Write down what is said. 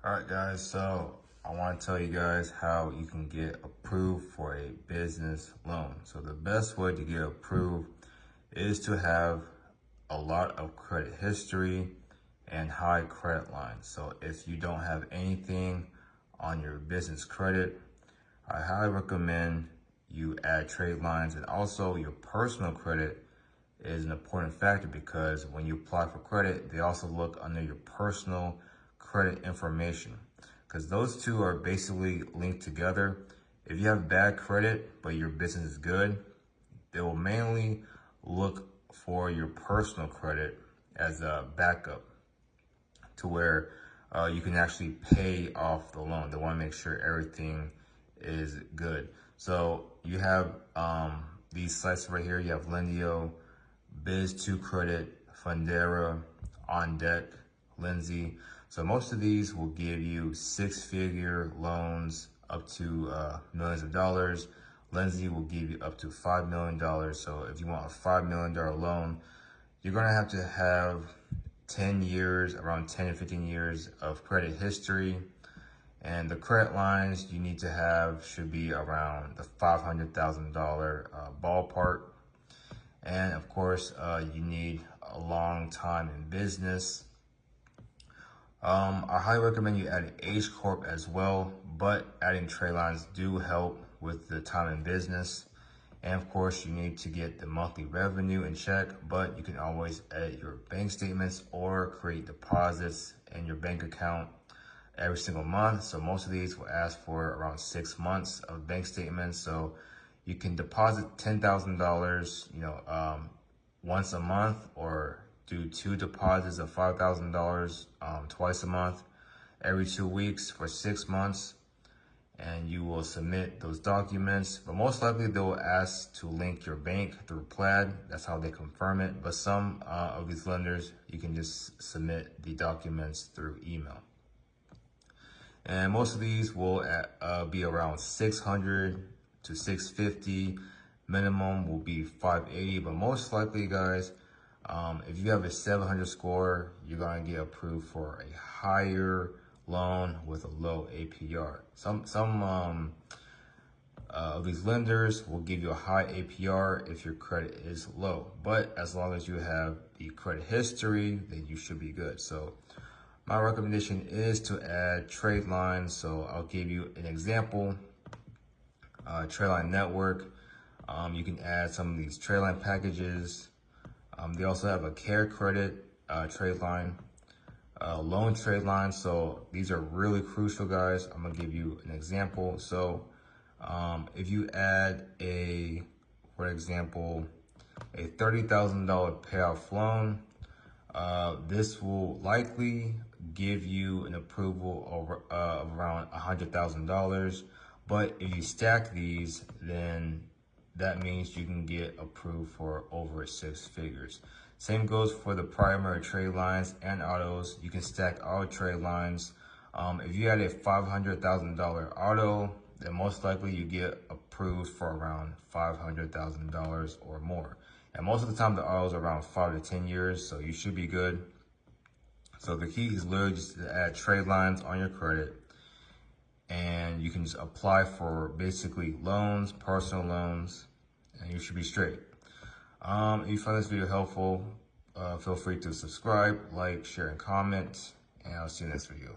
All right, guys, so I want to tell you guys how you can get approved for a business loan. So the best way to get approved is to have a lot of credit history and high credit lines. So if you don't have anything on your business credit, I highly recommend you add trade lines, and also your personal credit is an important factor because when you apply for credit, they also look under your personal credit information because those two are basically linked together. If you have bad credit, but your business is good, they will mainly look for your personal credit as a backup to where you can actually pay off the loan. They want to make sure everything is good. So you have these sites right here. You have Lendio, Biz2Credit, Fundera, OnDeck, Lindsay. So most of these will give you six-figure loans up to millions of dollars. Lindsay will give you up to $5 million. So if you want a $5 million loan, you're gonna have 10 years, around 10 to 15 years of credit history. And the credit lines you need to have should be around the $500,000 ballpark. And of course, you need a long time in business. I highly recommend you add an H Corp as well, but adding trade lines do help with the time in business. And of course, you need to get the monthly revenue in check, but you can always edit your bank statements or create deposits in your bank account every single month. So most of these will ask for around 6 months of bank statements. So you can deposit $10,000, once a month, or do 2 deposits of $5,000 twice a month, every 2 weeks for 6 months. And you will submit those documents, but most likely they will ask to link your bank through Plaid. That's how they confirm it. But some of these lenders, you can just submit the documents through email. And most of these will be around 600 to 650. Minimum will be 580, but most likely, guys, if you have a 700 score, you're gonna get approved for a higher loan with a low APR. Some of these lenders will give you a high APR if your credit is low, but as long as you have the credit history, then you should be good. So my recommendation is to add trade lines. So I'll give you an example. Trade line network. You can add some of these trade line packages. They also have a care credit trade line, loan trade line. So these are really crucial, guys. I'm gonna give you an example. So if you add for example, a $30,000 payoff loan, this will likely give you an approval of around $100,000. But if you stack these, then that means you can get approved for over 6 figures. Same goes for the primary trade lines and autos. You can stack all trade lines. If you had a $500,000 auto, then most likely you get approved for around $500,000 or more. And most of the time the auto is around 5 to 10 years, so you should be good. So the key is literally just to add trade lines on your credit, and you can just apply for basically loans, personal loans, and you should be straight. If you find this video helpful, feel free to subscribe, like, share, and comment, and I'll see you in the next video.